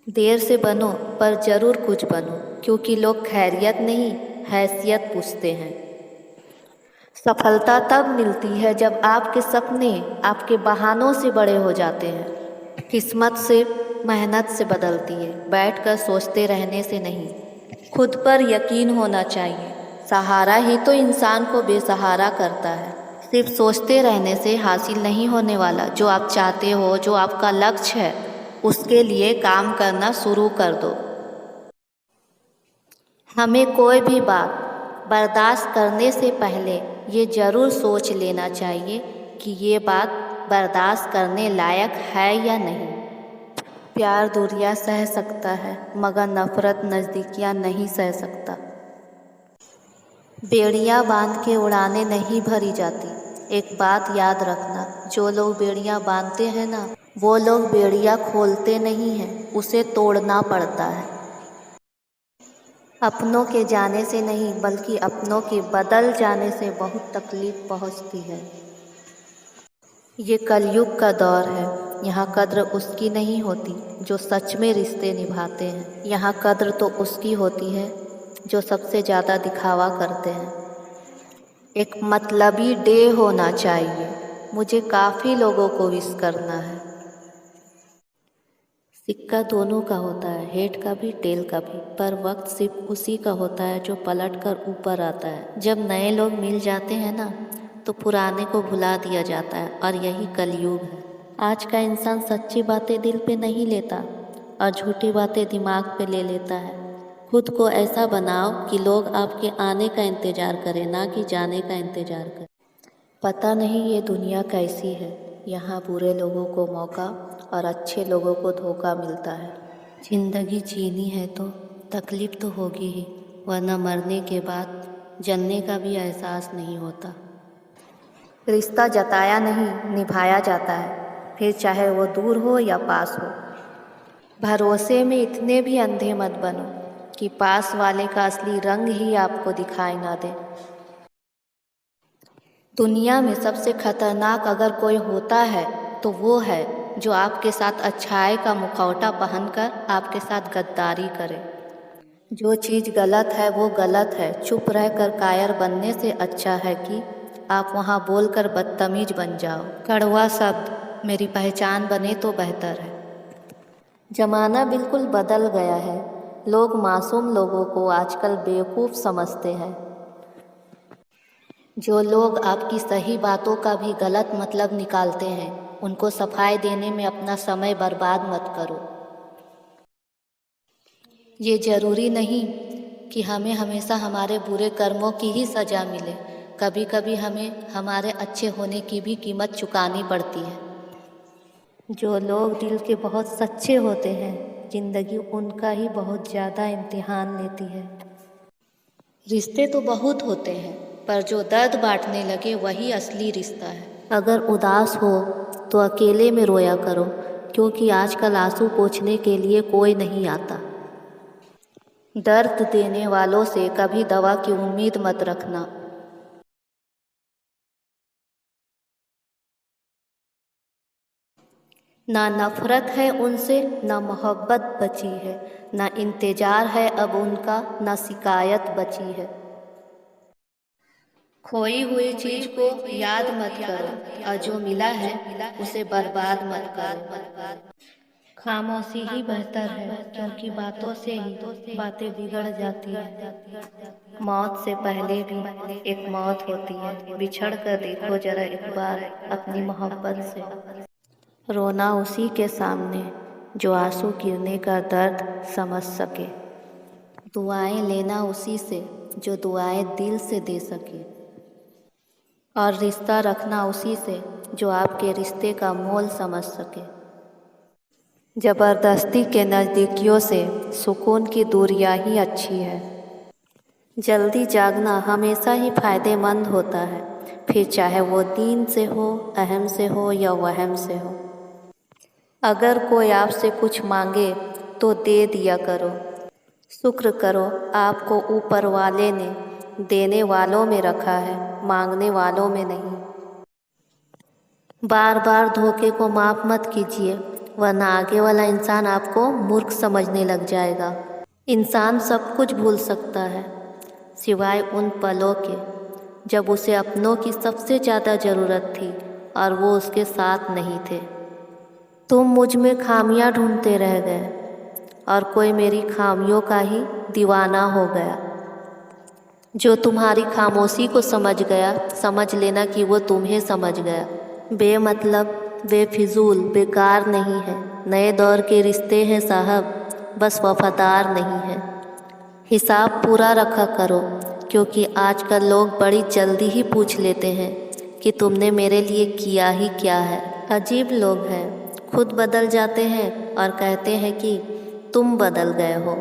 देर से बनो पर ज़रूर कुछ बनो, क्योंकि लोग खैरियत नहीं हैसियत पूछते हैं। सफलता तब मिलती है जब आपके सपने आपके बहानों से बड़े हो जाते हैं। किस्मत सिर्फ मेहनत से बदलती है, बैठकर सोचते रहने से नहीं। खुद पर यकीन होना चाहिए, सहारा ही तो इंसान को बेसहारा करता है। सिर्फ सोचते रहने से हासिल नहीं होने वाला। जो आप चाहते हो, जो आपका लक्ष्य है, उसके लिए काम करना शुरू कर दो। हमें कोई भी बात बर्दाश्त करने से पहले ये ज़रूर सोच लेना चाहिए कि ये बात बर्दाश्त करने लायक है या नहीं। प्यार दूरियां सह सकता है, मगर नफ़रत नज़दीकियां नहीं सह सकता। बेड़ियां बांध के उड़ाने नहीं भरी जाती। एक बात याद रखना, जो लोग बेड़ियां बांधते हैं ना, वो लोग बेड़ियां खोलते नहीं हैं, उसे तोड़ना पड़ता है। अपनों के जाने से नहीं, बल्कि अपनों के बदल जाने से बहुत तकलीफ पहुंचती है। ये कलयुग का दौर है। यहाँ कद्र उसकी नहीं होती जो सच में रिश्ते निभाते हैं। यहाँ कद्र तो उसकी होती है जो सबसे ज़्यादा दिखावा करते हैं। एक मतलबी डे होना चाहिए। मुझे काफ़ी लोगों को विश करना है। सिक्का दोनों का होता है, हेड का भी टेल का भी, पर वक्त सिर्फ उसी का होता है जो पलट कर ऊपर आता है। जब नए लोग मिल जाते हैं ना, तो पुराने को भुला दिया जाता है, और यही कलयुग है। आज का इंसान सच्ची बातें दिल पे नहीं लेता और झूठी बातें दिमाग पे ले लेता है। खुद को ऐसा बनाओ कि लोग आपके आने का इंतज़ार करें, ना कि जाने का इंतज़ार करें। पता नहीं ये दुनिया कैसी है। यहाँ बुरे लोगों को मौका और अच्छे लोगों को धोखा मिलता है। ज़िंदगी जीनी है तो तकलीफ़ तो होगी ही, वरना मरने के बाद जलने का भी एहसास नहीं होता। रिश्ता जताया नहीं, निभाया जाता है, फिर चाहे वो दूर हो या पास हो। भरोसे में इतने भी अंधे मत बनो कि पास वाले का असली रंग ही आपको दिखाई ना दे। दुनिया में सबसे खतरनाक अगर कोई होता है तो वो है जो आपके साथ अच्छाई का मुखौटा पहनकर आपके साथ गद्दारी करे। जो चीज़ गलत है वो गलत है। चुप रहकर कायर बनने से अच्छा है कि आप वहाँ बोलकर बदतमीज बन जाओ। कड़वा शब्द मेरी पहचान बने तो बेहतर है। ज़माना बिल्कुल बदल गया है। लोग मासूम लोगों को आजकल बेवकूफ़ समझते हैं। जो लोग आपकी सही बातों का भी गलत मतलब निकालते हैं, उनको सफाई देने में अपना समय बर्बाद मत करो। ये ज़रूरी नहीं कि हमें हमेशा हमारे बुरे कर्मों की ही सज़ा मिले। कभी कभी हमें हमारे अच्छे होने की भी कीमत चुकानी पड़ती है। जो लोग दिल के बहुत सच्चे होते हैं, ज़िंदगी उनका ही बहुत ज़्यादा इम्तिहान लेती है। रिश्ते तो बहुत होते हैं, पर जो दर्द बांटने लगे वही असली रिश्ता है। अगर उदास हो तो अकेले में रोया करो, क्योंकि आजकल आंसू पोंछने के लिए कोई नहीं आता। दर्द देने वालों से कभी दवा की उम्मीद मत रखना। ना नफ़रत है उनसे, ना मोहब्बत बची है, ना इंतज़ार है अब उनका, ना शिकायत बची है। खोई हुई चीज़ को याद मत करो, और जो मिला है उसे बर्बाद मत करो। खामोशी ही बेहतर है, क्योंकि बातों से ही बातें बिगड़ जाती हैं। मौत से पहले भी एक मौत होती है। बिछड़ कर देखो जरा एक बार अपनी मोहब्बत से। रोना उसी के सामने जो आंसू गिरने का दर्द समझ सके। दुआएं लेना उसी से जो दुआएं दिल से दे सके। और रिश्ता रखना उसी से जो आपके रिश्ते का मोल समझ सके। ज़बरदस्ती के नज़दीकियों से सुकून की दूरियां ही अच्छी है। जल्दी जागना हमेशा ही फ़ायदेमंद होता है, फिर चाहे वो दीन से हो, अहम से हो या वहम से हो। अगर कोई आपसे कुछ मांगे तो दे दिया करो। शुक्र करो आपको ऊपर वाले ने देने वालों में रखा है, मांगने वालों में नहीं। बार बार धोखे को माफ़ मत कीजिए, वरना आगे वाला इंसान आपको मूर्ख समझने लग जाएगा। इंसान सब कुछ भूल सकता है सिवाय उन पलों के जब उसे अपनों की सबसे ज़्यादा ज़रूरत थी और वो उसके साथ नहीं थे। तुम मुझ में खामियां ढूंढते रह गए और कोई मेरी खामियों का ही दीवाना हो गया। जो तुम्हारी खामोशी को समझ गया, समझ लेना कि वो तुम्हें समझ गया। बेमतलब, बेफिजूल, बेकार नहीं है। नए दौर के रिश्ते हैं साहब, बस वफादार नहीं है। हिसाब पूरा रखा करो, क्योंकि आजकल लोग बड़ी जल्दी ही पूछ लेते हैं कि तुमने मेरे लिए किया ही क्या है। अजीब लोग हैं, खुद बदल जाते हैं और कहते हैं कि तुम बदल गए हो।